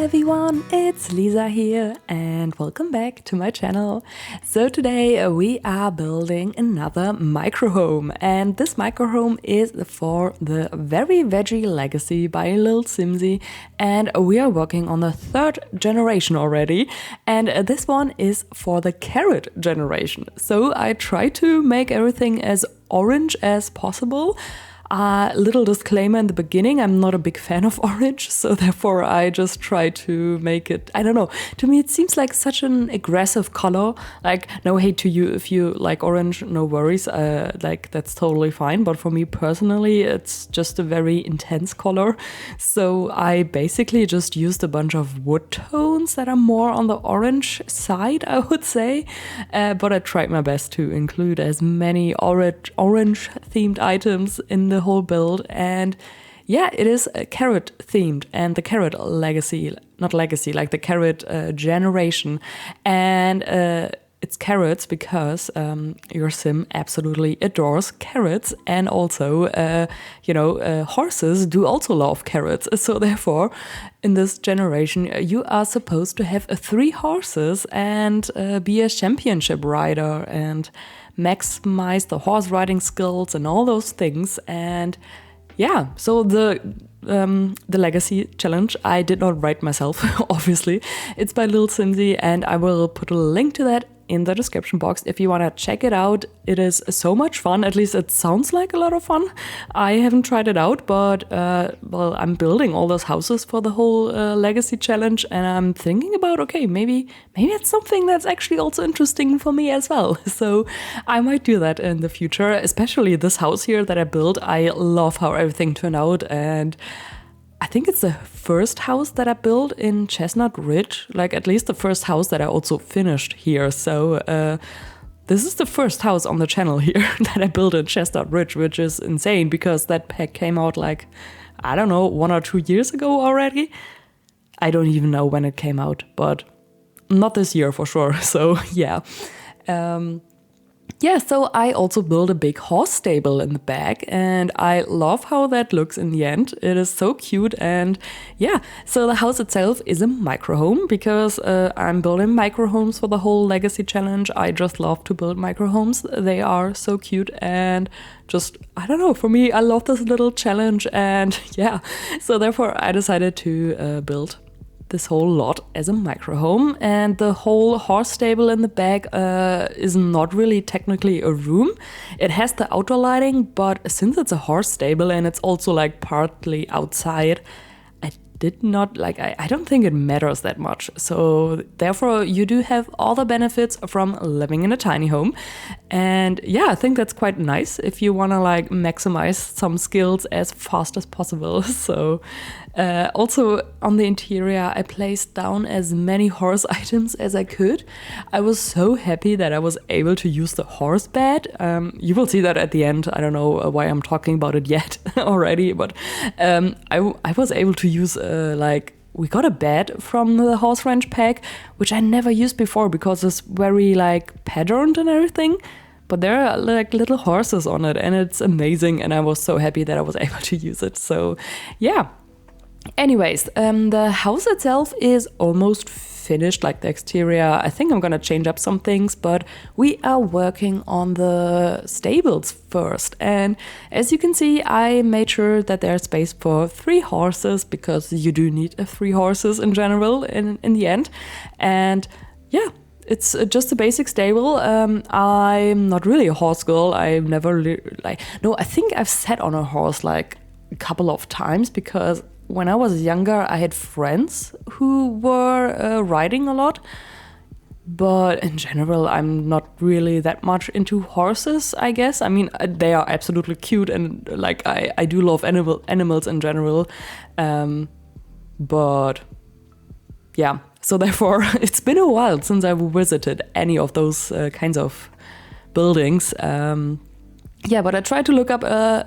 everyone, it's Lisa here and welcome back to my channel. So today we are building another microhome, and this microhome is for the Very Veggie Legacy by Lil Simsie, and we are working on the third generation already, and this one is for the carrot generation. So I try to make everything as orange as possible. Little disclaimer in the beginning, I'm not a big fan of orange, so therefore I just try to make it, I don't know, to me it seems like such an aggressive color. Like, no hate to you if you like orange, no worries, like that's totally fine, but for me personally it's just a very intense color. So I basically just used a bunch of wood tones that are more on the orange side, I would say, but I tried my best to include as many orange themed items in the whole build. And yeah, it is carrot themed, and the carrot legacy, not legacy, like the carrot generation. And it's carrots because your sim absolutely adores carrots, and also horses do also love carrots. So therefore in this generation you are supposed to have 3 horses and be a championship rider and maximize the horse riding skills and all those things. And yeah, so the legacy challenge I did not write myself, obviously. It's by Lil Simsie, and I will put a link to that in the description box if you want to check it out. It is so much fun, at least it sounds like a lot of fun. I haven't tried it out, but well, I'm building all those houses for the whole legacy challenge, and I'm thinking about, okay, maybe it's something that's actually also interesting for me as well. So I might do that in the future, especially this house here that I built. I love how everything turned out, and I think it's the first house that I built in Chestnut Ridge, like at least the first house that I also finished here. So this is the first house on the channel here that I built in Chestnut Ridge, which is insane because that pack came out like, I don't know, 1 or 2 years ago already. I don't even know when it came out, but not this year for sure. So yeah. Yeah, so I also built a big horse stable in the back, and I love how that looks in the end. It is so cute. And yeah, so the house itself is a microhome because I'm building microhomes for the whole legacy challenge. I just love to build microhomes. They are so cute, and just, I don't know, for me, I love this little challenge. And yeah, so therefore I decided to build this whole lot as a microhome. And the whole horse stable in the back is not really technically a room. It has the outdoor lighting, but since it's a horse stable and it's also like partly outside, I don't think it matters that much. So therefore you do have all the benefits from living in a tiny home. And yeah, I think that's quite nice if you want to like maximize some skills as fast as possible. So also on the interior, I placed down as many horse items as I could. I was so happy that I was able to use the horse bed. You will see that at the end. I don't know why I'm talking about it yet already, but I was able to use we got a bed from the horse ranch pack, which I never used before because it's very like patterned and everything. But there are like little horses on it, and it's amazing. And I was so happy that I was able to use it. So yeah. Anyways, the house itself is almost finished, like the exterior. I think I'm gonna change up some things, but we are working on the stables first. And as you can see, I made sure that there's space for 3 horses because you do need 3 horses in general in the end. And yeah, it's just a basic stable. I'm not really a horse girl. I've never I think I've sat on a horse like a couple of times because when I was younger, I had friends who were riding a lot. But in general, I'm not really that much into horses, I guess. I mean, they are absolutely cute, and like I do love animals in general. But yeah, so therefore, it's been a while since I've visited any of those kinds of buildings. Yeah, but I tried to look up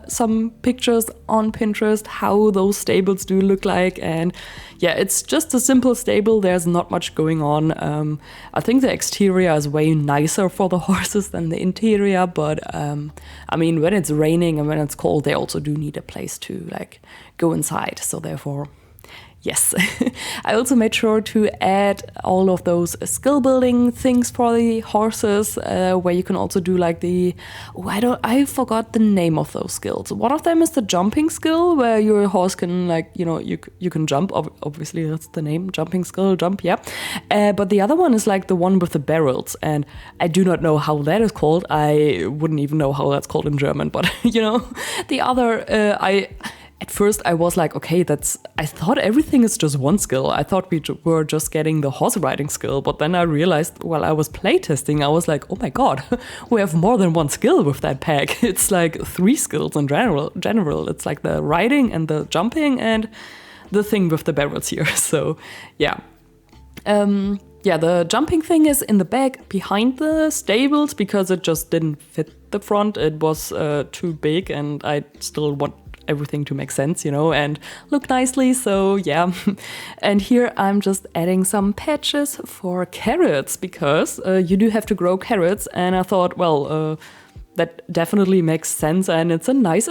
some pictures on Pinterest, how those stables do look like. And yeah, it's just a simple stable. There's not much going on. I think the exterior is way nicer for the horses than the interior. But I mean, when it's raining and when it's cold, they also do need a place to like go inside. So therefore, Yes, I also made sure to add all of those skill building things for the horses, where you can also do like I forgot the name of those skills. One of them is the jumping skill, where your horse can you can jump. Obviously, that's the name, jumping skill, jump. Yeah, but the other one is like the one with the barrels, and I do not know how that is called. I wouldn't even know how that's called in German, but the other At first, I was like, okay, I thought everything is just one skill. I thought we were just getting the horse riding skill. But then I realized while I was playtesting, I was like, oh my God, we have more than one skill with that pack. It's like 3 skills in general. It's like the riding and the jumping and the thing with the barrels here. So, yeah. The jumping thing is in the back behind the stables because it just didn't fit the front. It was too big and I still want everything to make sense, and look nicely. So yeah. And here I'm just adding some patches for carrots because you do have to grow carrots. And I thought, well, that definitely makes sense. And it's a nice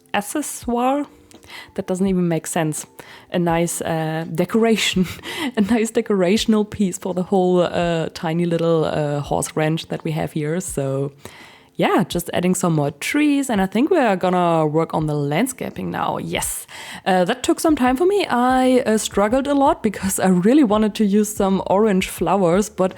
accessoire. That doesn't even make sense. A nice decoration, a nice decorational piece for the whole tiny little horse ranch that we have here. So yeah, just adding some more trees, and I think we're gonna work on the landscaping now. Yes, that took some time for me. I struggled a lot because I really wanted to use some orange flowers, but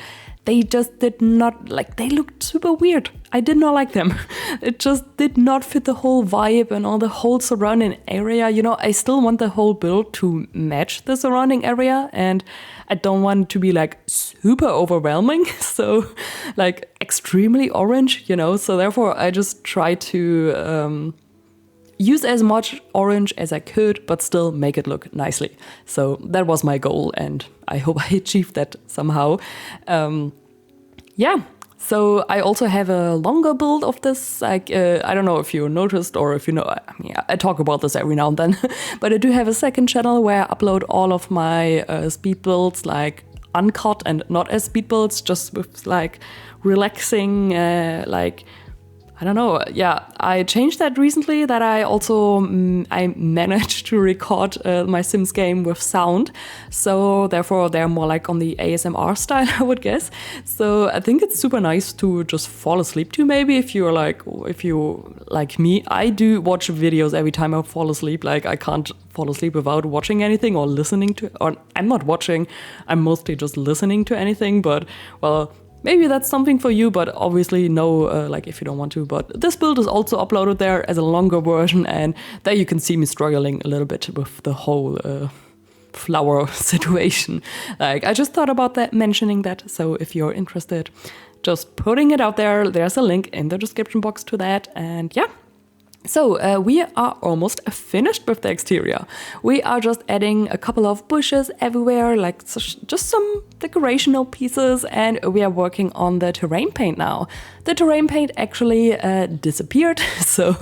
they just did not, they looked super weird. I did not like them. It just did not fit the whole vibe and all the whole surrounding area. I still want the whole build to match the surrounding area, and I don't want it to be super overwhelming. So extremely orange, so therefore I just try to use as much orange as I could, but still make it look nicely. So that was my goal, and I hope I achieved that somehow. So I also have a longer build of this. I don't know if you noticed or if you know, I talk about this every now and then, but I do have a second channel where I upload all of my speed builds, uncut and not as speed builds, just with relaxing, I don't know. Yeah, I changed that recently, that I also I managed to record my Sims game with sound. So therefore they're more on the ASMR style, I would guess. So I think it's super nice to just fall asleep to, maybe if you like me. I do watch videos every time I fall asleep. I can't fall asleep without watching anything or listening to, or I'm not watching, I'm mostly just listening to anything, but well, maybe that's something for you, but obviously no, if you don't want to. But this build is also uploaded there as a longer version, and there you can see me struggling a little bit with the whole flower situation. I just thought about that, mentioning that. So if you're interested, just putting it out there. There's a link in the description box to that, and yeah. So we are almost finished with the exterior. We are just adding a couple of bushes everywhere, just some decorational pieces, and we are working on the terrain paint now. The terrain paint actually disappeared, so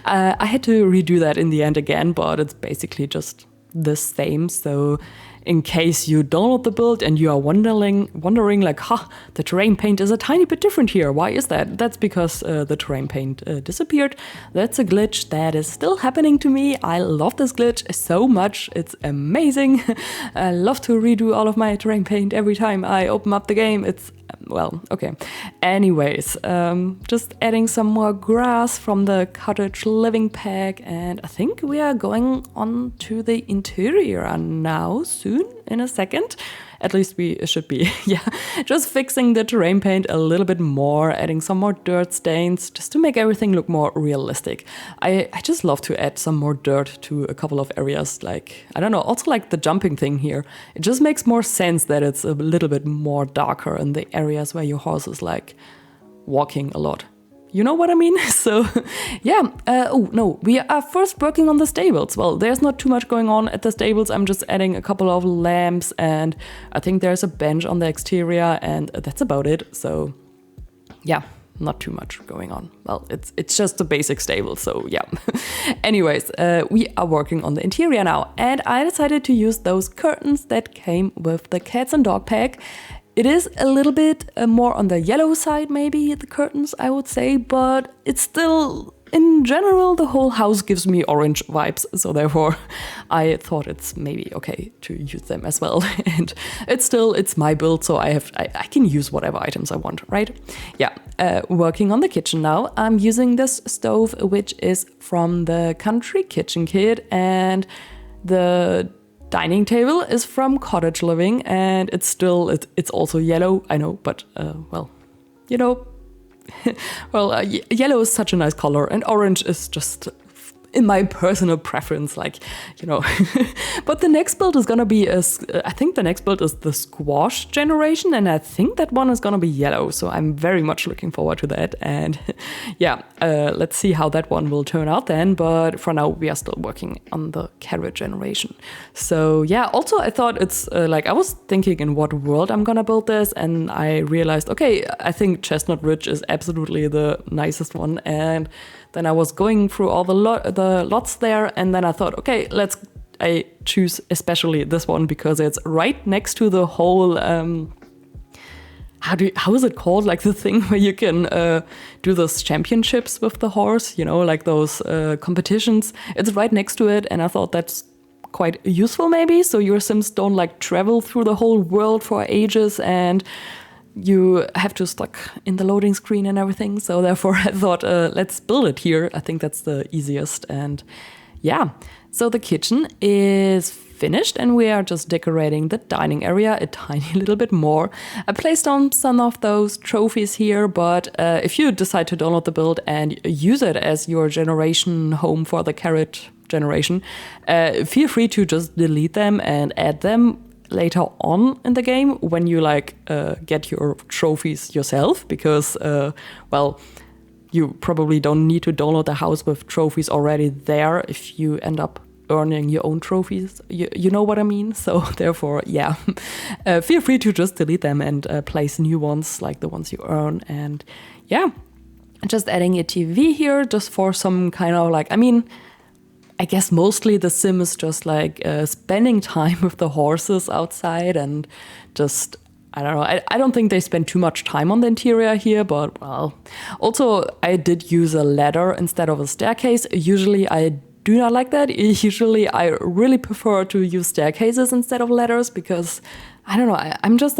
I had to redo that in the end again, but it's basically just the same. So in case you download the build and you are wondering the terrain paint is a tiny bit different here. Why is that? That's because the terrain paint disappeared. That's a glitch that is still happening to me. I love this glitch so much. It's amazing. I love to redo all of my terrain paint every time I open up the game. It's, well, okay. Anyways, just adding some more grass from the cottage living pack, and I think we are going on to the interior now soon, in a second. At least we should be. Yeah, just fixing the terrain paint a little bit more, adding some more dirt stains just to make everything look more realistic. I just love to add some more dirt to a couple of areas, I don't know, also the jumping thing here. It just makes more sense that it's a little bit more darker in the areas where your horse is walking a lot. You know what I mean? So, yeah. Oh, no, we are first working on the stables. Well, there's not too much going on at the stables. I'm just adding a couple of lamps, and I think there's a bench on the exterior, and that's about it. So, yeah, not too much going on. Well, it's just a basic stable, so yeah. Anyways, we are working on the interior now, and I decided to use those curtains that came with the cats and dog pack. It is a little bit more on the yellow side, maybe, the curtains, I would say, but it's still in general, the whole house gives me orange vibes, so therefore I thought it's maybe okay to use them as well. And it's my build, so I can use whatever items I want, right? Yeah, working on the kitchen now. I'm using this stove, which is from the Country Kitchen Kit, and the dining table is from Cottage Living, and it's also yellow, I know, but well, you know, well, yellow is such a nice color, and orange is just in my personal preference, like, you know. But the next build is gonna be I think the next build is the squash generation, and I think that one is gonna be yellow, so I'm very much looking forward to that. And yeah, let's see how that one will turn out then, but for now we are still working on the carrot generation. So yeah, also I thought it's like, I was thinking in what world I'm gonna build this, and I realized, okay, I think Chestnut Ridge is absolutely the nicest one. And then I was going through all the lots there, and then I thought, okay, I choose especially this one because it's right next to the whole, how is it called? Like the thing where you can do those championships with the horse, you know, like those competitions. It's right next to it, and I thought that's quite useful maybe, so your Sims don't like travel through the whole world for ages and you have to stuck in the loading screen and everything. So therefore I thought, let's build it here. I think that's the easiest. And yeah, so the kitchen is finished and we are just decorating the dining area a tiny little bit more. I placed on some of those trophies here, but if you decide to download the build and use it as your generation home for the carrot generation, feel free to just delete them and add them later on in the game when you like get your trophies yourself, because well, you probably don't need to download the house with trophies already there if you end up earning your own trophies. You know what I mean? So therefore, yeah, feel free to just delete them and place new ones like the ones you earn. And yeah, just adding a TV here just for some kind of like, I mean, I guess mostly the sim is just like spending time with the horses outside and just, I don't know, I don't think they spend too much time on the interior here, but well. Also, I did use a ladder instead of a staircase. Usually I do not like that. Usually I really prefer to use staircases instead of ladders because, I don't know, I'm just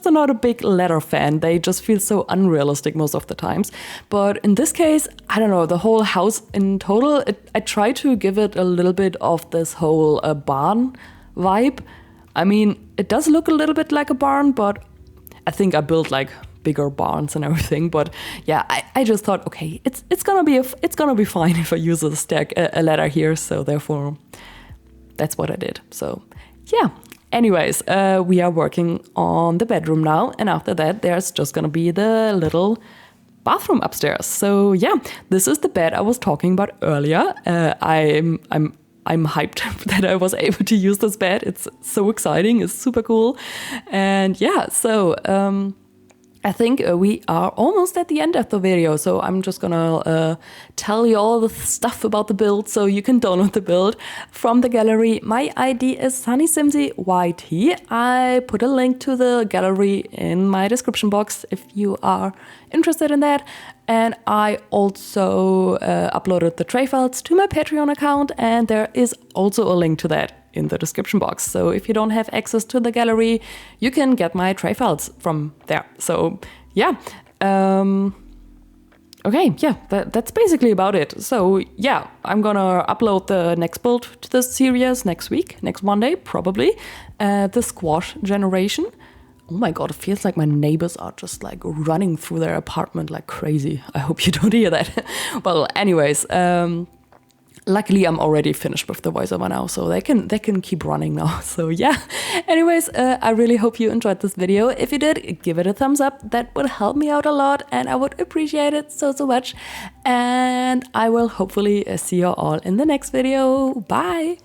not a big ladder fan. They just feel so unrealistic most of the times. But in this case, I don't know, the whole house in total, I try to give it a little bit of this whole barn vibe. I mean, it does look a little bit like a barn, but I think I built like bigger barns and everything. But yeah, I just thought, okay, it's gonna be fine if I use a ladder here. So therefore, that's what I did. So yeah. Anyways, we are working on the bedroom now, and after that, there's just gonna be the little bathroom upstairs. So yeah, this is the bed I was talking about earlier. I'm hyped that I was able to use this bed. It's so exciting. It's super cool, and yeah, so I think we are almost at the end of the video, so I'm just gonna tell you all the stuff about the build so you can download the build from the gallery. My ID is Sunnysimsie YT. I put a link to the gallery in my description box if you are interested in that. And I also uploaded the tray files to my Patreon account, and there is also a link to that in the description box. So if you don't have access to the gallery, you can get my tray files from there. So yeah, okay, yeah, that's basically about it. So yeah, I'm gonna upload the next build to this series next week, next Monday, probably, the squash generation. Oh my god, it feels like my neighbors are just like running through their apartment like crazy. I hope you don't hear that. Well, anyways, luckily I'm already finished with the voiceover now, so they can keep running now. So yeah, anyways, I really hope you enjoyed this video. If you did, give it a thumbs up. That would help me out a lot and I would appreciate it so much. And I will hopefully see you all in the next video. Bye!